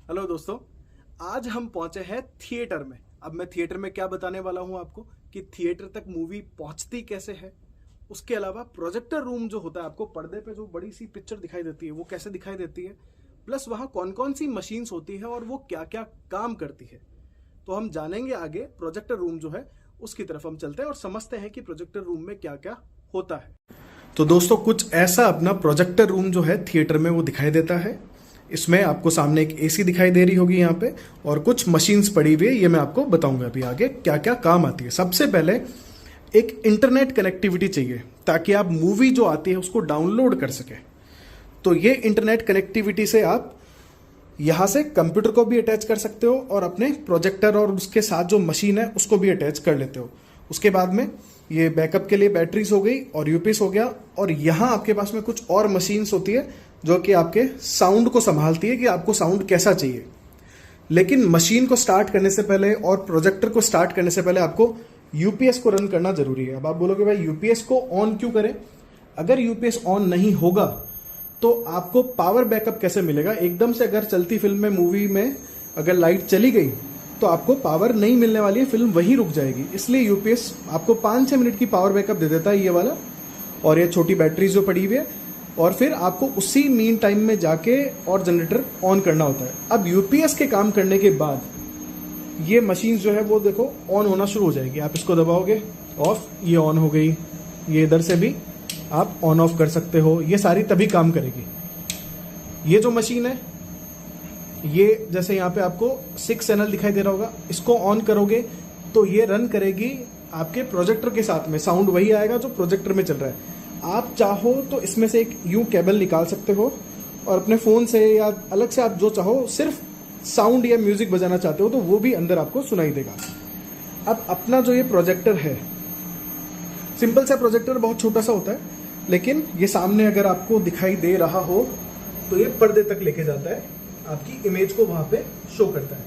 Hello दोस्तों, आज हम पहुंचे हैं थिएटर में। अब मैं थिएटर में क्या बताने वाला हूं आपको कि थिएटर तक मूवी पहुंचती कैसे है। उसके अलावा प्रोजेक्टर रूम जो होता है, आपको पर्दे पे जो बड़ी सी पिक्चर दिखाई देती है वो कैसे दिखाई देती है, प्लस वहां कौन कौन सी मशीन्स होती है और वो क्या क्या काम करती है। तो हम जानेंगे आगे। प्रोजेक्टर रूम जो है उसकी तरफ हम चलते हैं और समझते हैं कि प्रोजेक्टर रूम में क्या क्या होता है। तो दोस्तों, कुछ ऐसा अपना प्रोजेक्टर रूम जो है थिएटर में वो दिखाई देता है। इसमें आपको सामने एक एसी दिखाई दे रही होगी यहाँ पे, और कुछ मशीन्स पड़ी हुई है। ये मैं आपको बताऊंगा अभी आगे क्या क्या काम आती है। सबसे पहले एक इंटरनेट कनेक्टिविटी चाहिए ताकि आप मूवी जो आती है उसको डाउनलोड कर सके। तो ये इंटरनेट कनेक्टिविटी से आप यहाँ से कंप्यूटर को भी अटैच कर सकते हो और अपने प्रोजेक्टर और उसके साथ जो मशीन है उसको भी अटैच कर लेते हो। उसके बाद में ये बैकअप के लिए बैटरीज हो गई और यूपीएस हो गया, और यहाँ आपके पास में कुछ और मशीन्स होती है जो कि आपके साउंड को संभालती है कि आपको साउंड कैसा चाहिए। लेकिन मशीन को स्टार्ट करने से पहले और प्रोजेक्टर को स्टार्ट करने से पहले आपको यूपीएस को रन करना जरूरी है। अब आप बोलोगे भाई यूपीएस को ऑन क्यों करें? अगर यूपीएस ऑन नहीं होगा तो आपको पावर बैकअप कैसे मिलेगा? एकदम से अगर चलती फिल्म में, मूवी में अगर लाइट चली गई तो आपको पावर नहीं मिलने वाली है, फिल्म वहीं रुक जाएगी। इसलिए यूपीएस आपको 5-6 मिनट की पावर बैकअप दे देता है ये वाला, और ये छोटी बैटरी जो पड़ी हुई है, और फिर आपको उसी मीन टाइम में जाके और जनरेटर ऑन करना होता है। अब यूपीएस के काम करने के बाद ये मशीन जो है वो देखो ऑन होना शुरू हो जाएगी। आप इसको दबाओगे, ऑफ, ये ऑन हो गई। ये इधर से भी आप ऑन ऑफ कर सकते हो, ये सारी तभी काम करेगी। ये जो मशीन है, ये जैसे यहाँ पे आपको 6 चैनल दिखाई दे रहा होगा, इसको ऑन करोगे तो ये रन करेगी आपके प्रोजेक्टर के साथ में। साउंड वही आएगा जो प्रोजेक्टर में चल रहा है। आप चाहो तो इसमें से एक यूं केबल निकाल सकते हो और अपने फोन से या अलग से आप जो चाहो, सिर्फ साउंड या म्यूजिक बजाना चाहते हो तो वो भी अंदर आपको सुनाई देगा। अब अपना जो ये प्रोजेक्टर है, सिंपल सा प्रोजेक्टर, बहुत छोटा सा होता है, लेकिन ये सामने अगर आपको दिखाई दे रहा हो तो ये पर्दे तक लेके जाता है, आपकी इमेज को वहां पे शो करता है।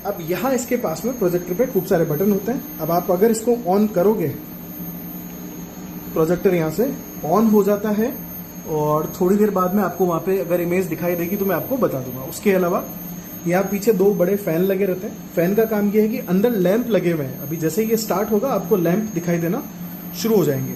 अब यहाँ इसके पास में प्रोजेक्टर पे खूब सारे बटन होते हैं। अब आप अगर इसको ऑन करोगे, प्रोजेक्टर यहाँ से ऑन हो जाता है, और थोड़ी देर बाद में आपको वहाँ पे अगर इमेज दिखाई देगी तो मैं आपको बता दूंगा। उसके अलावा यहाँ पीछे 2 बड़े फैन लगे रहते हैं। फैन का काम ये है कि अंदर लैंप लगे हुए हैं। अभी जैसे ये स्टार्ट होगा आपको लैंप दिखाई देना शुरू हो जाएंगे।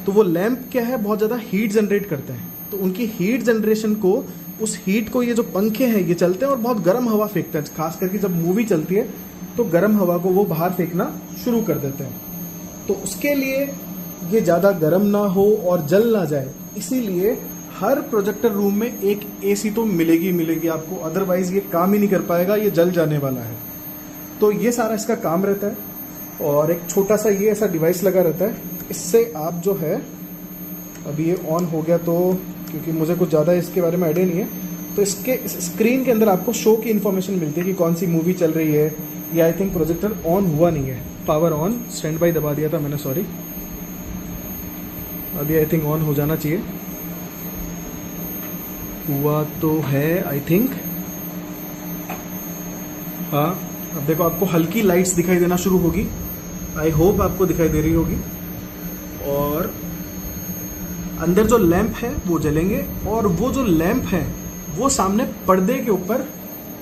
तो वो लैंप क्या है, बहुत ज़्यादा हीट जनरेट करते हैं। तो उनकी हीट जनरेशन को, उस हीट को ये जो पंखे हैं ये चलते हैं और बहुत गर्म हवा फेंकते हैं। खास करके जब मूवी चलती है तो गर्म हवा को वो बाहर फेंकना शुरू कर देते हैं। तो उसके लिए ये ज़्यादा गर्म ना हो और जल ना जाए, इसीलिए हर प्रोजेक्टर रूम में एक एसी तो मिलेगी आपको, अदरवाइज ये काम ही नहीं कर पाएगा, ये जल जाने वाला है। तो ये सारा इसका काम रहता है। और एक छोटा सा ये ऐसा डिवाइस लगा रहता है, इससे आप जो है, अभी ये ऑन हो गया तो, क्योंकि मुझे कुछ ज़्यादा इसके बारे में आइडिया नहीं है, तो इसके स्क्रीन के अंदर आपको शो की इन्फॉर्मेशन मिलती है कि कौन सी मूवी चल रही है। या आई थिंक प्रोजेक्टर ऑन हुआ नहीं है, पावर ऑन, स्टैंड बाई दबा दिया था मैंने, सॉरी। अभी आई थिंक ऑन हो जाना चाहिए, हुआ तो है आई थिंक। हाँ, अब देखो आपको हल्की लाइट्स दिखाई देना शुरू होगी। आई होप आपको दिखाई दे रही होगी। और अंदर जो लैंप है वो जलेंगे, और वो जो लैंप है वो सामने पर्दे के ऊपर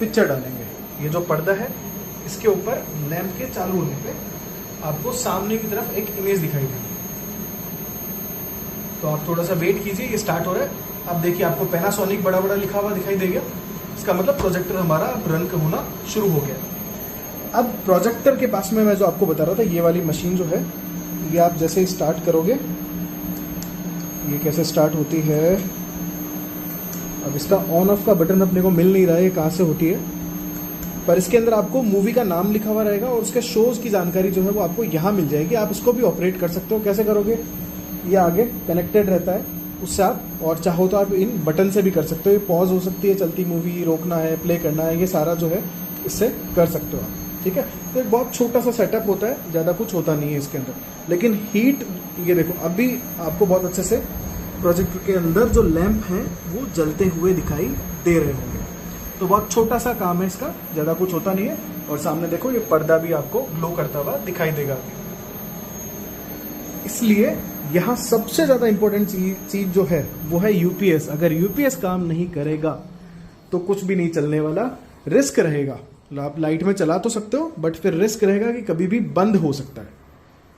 पिक्चर डालेंगे। ये जो पर्दा है इसके ऊपर लैंप के चालू होने पे आपको सामने की तरफ एक इमेज दिखाई देगी। तो आप थोड़ा सा वेट कीजिए, ये स्टार्ट हो रहा है। अब देखिए आपको पैनासोनिक बड़ा बड़ा लिखा हुआ दिखाई देगा। इसका मतलब प्रोजेक्टर हमारा रन होना शुरू हो गया। अब प्रोजेक्टर के पास में मैं जो आपको बता रहा था, ये वाली मशीन जो है, ये आप जैसे ही स्टार्ट करोगे, ये कैसे स्टार्ट होती है। अब इसका ऑन ऑफ का बटन अपने को मिल नहीं रहा है, ये कहाँ से होती है, पर इसके अंदर आपको मूवी का नाम लिखा हुआ रहेगा और उसके शोज की जानकारी जो है वो आपको यहाँ मिल जाएगी। आप इसको भी ऑपरेट कर सकते हो। कैसे करोगे? ये आगे कनेक्टेड रहता है उससे आप, और चाहो तो आप इन बटन से भी कर सकते हो। ये पॉज हो सकती है, चलती मूवी रोकना है, प्ले करना है, ये सारा जो है इससे कर सकते हो आप। ठीक है, तो एक बहुत छोटा सा सेटअप होता है, ज़्यादा कुछ होता नहीं है इसके अंदर। लेकिन हीट, ये देखो अभी आपको बहुत अच्छे से प्रोजेक्टर के अंदर जो लैंप हैं वो जलते हुए दिखाई दे रहे होंगे। तो बहुत छोटा सा काम है इसका, ज़्यादा कुछ होता नहीं है। और सामने देखो ये पर्दा भी आपको ग्लो करता हुआ दिखाई देगा। इसलिए यहाँ सबसे ज़्यादा इंपॉर्टेंट चीज जो है वो है यूपीएस। अगर यूपीएस काम नहीं करेगा तो कुछ भी नहीं चलने वाला। रिस्क रहेगा, आप लाइट में चला तो सकते हो बट फिर रिस्क रहेगा कि कभी भी बंद हो सकता है।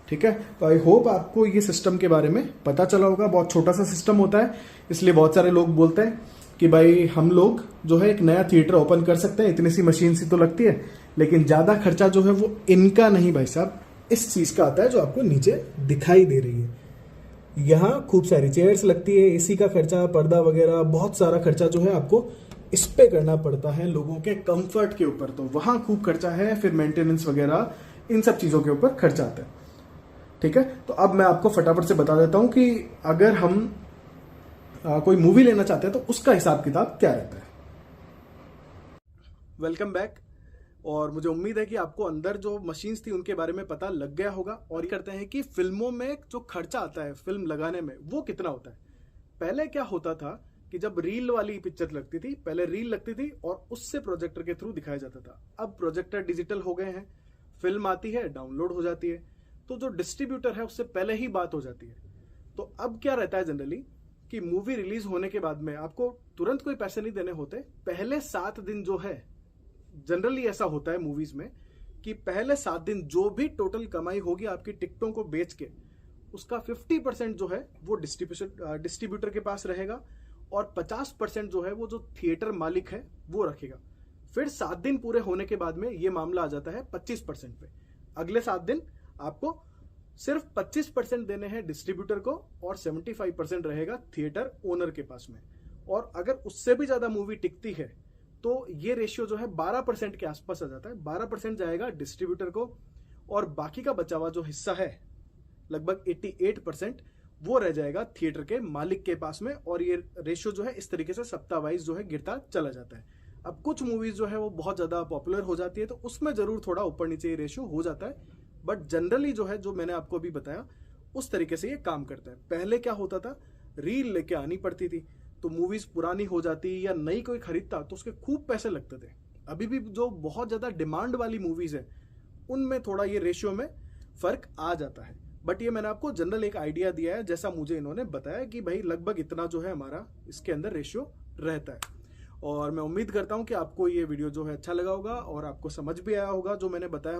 ठीक है, तो आई होप आपको ये सिस्टम के बारे में पता चला होगा। बहुत छोटा सा सिस्टम होता है, इसलिए बहुत सारे लोग बोलते हैं कि भाई हम लोग जो है एक नया थिएटर ओपन कर सकते हैं, इतनी सी मशीन सी तो लगती है, लेकिन ज्यादा खर्चा जो है वो इनका नहीं भाई साहब, इस चीज का आता है जो आपको नीचे दिखाई दे रही है। यहाँ खूब सारी चेयर्स लगती है, एसी का खर्चा, पर्दा वगैरह, बहुत सारा खर्चा जो है आपको इस पे करना पड़ता है लोगों के कंफर्ट के ऊपर, तो वहां खूब खर्चा है। फिर मेंटेनेंस वगैरह इन सब चीजों के ऊपर खर्चा आता है। ठीक है, तो अब मैं आपको फटाफट से बता देता हूं कि अगर हम कोई मूवी लेना चाहते हैं तो उसका हिसाब किताब क्या रहता है। Welcome back. और मुझे उम्मीद है कि आपको अंदर जो मशीन्स थी उनके बारे में पता लग गया होगा। और ये करते हैं कि फिल्मों में जो खर्चा आता है फिल्म लगाने में वो कितना होता है। पहले क्या होता था कि जब रील वाली पिक्चर लगती थी, पहले रील लगती थी और उससे प्रोजेक्टर के थ्रू दिखाया जाता था। अब प्रोजेक्टर डिजिटल हो गए हैं, फिल्म आती है, डाउनलोड हो जाती है, तो जो डिस्ट्रीब्यूटर है उससे पहले ही बात हो जाती है। तो अब क्या रहता है जनरली कि मूवी रिलीज होने के बाद में आपको तुरंत कोई पैसे नहीं देने होते। पहले 7 दिन जो है, जनरली ऐसा होता है मूवीज में कि पहले 7 दिन जो भी टोटल कमाई होगी आपकी टिकटों को बेच के, उसका 50% जो है वो डिस्ट्रीब्यूटर के पास रहेगा और 50% जो है वो जो थिएटर मालिक है वो रखेगा। फिर 7 दिन पूरे होने के बाद में ये मामला आ जाता है 25% पे। अगले 7 दिन आपको सिर्फ 25% देने हैं डिस्ट्रीब्यूटर को और 75% रहेगा थिएटर ओनर के पास में। और अगर उससे भी ज्यादा मूवी टिकती है तो ये रेशियो जो है 12% के आसपास आ जाता है। 12% जाएगा डिस्ट्रीब्यूटर को और बाकी का बचा हुआ जो हिस्सा है लगभग 88% वो रह जाएगा थिएटर के मालिक के पास में। और ये रेशियो जो है इस तरीके से सप्ताह वाइज जो है गिरता चला जाता है। अब कुछ मूवीज जो है वो बहुत ज्यादा पॉपुलर हो जाती है तो उसमें जरूर थोड़ा ऊपर नीचे ये रेशियो हो जाता है, बट जनरली जो है जो मैंने आपको अभी बताया उस तरीके से ये काम करता है। पहले क्या होता था, रील लेके आनी पड़ती थी तो मूवीज पुरानी हो जाती या नई कोई खरीदता तो उसके खूब पैसे लगते थे। अभी भी जो बहुत ज्यादा डिमांड वाली मूवीज है उनमें थोड़ा ये रेशियो में फर्क आ जाता है, बट ये मैंने आपको जनरल एक आइडिया दिया है जैसा मुझे इन्होंने बताया कि भाई लगभग इतना जो है हमारा इसके अंदर रेशियो रहता है। और मैं उम्मीद करता हूं कि आपको ये वीडियो जो है अच्छा लगा होगा और आपको समझ भी आया होगा जो मैंने बताया।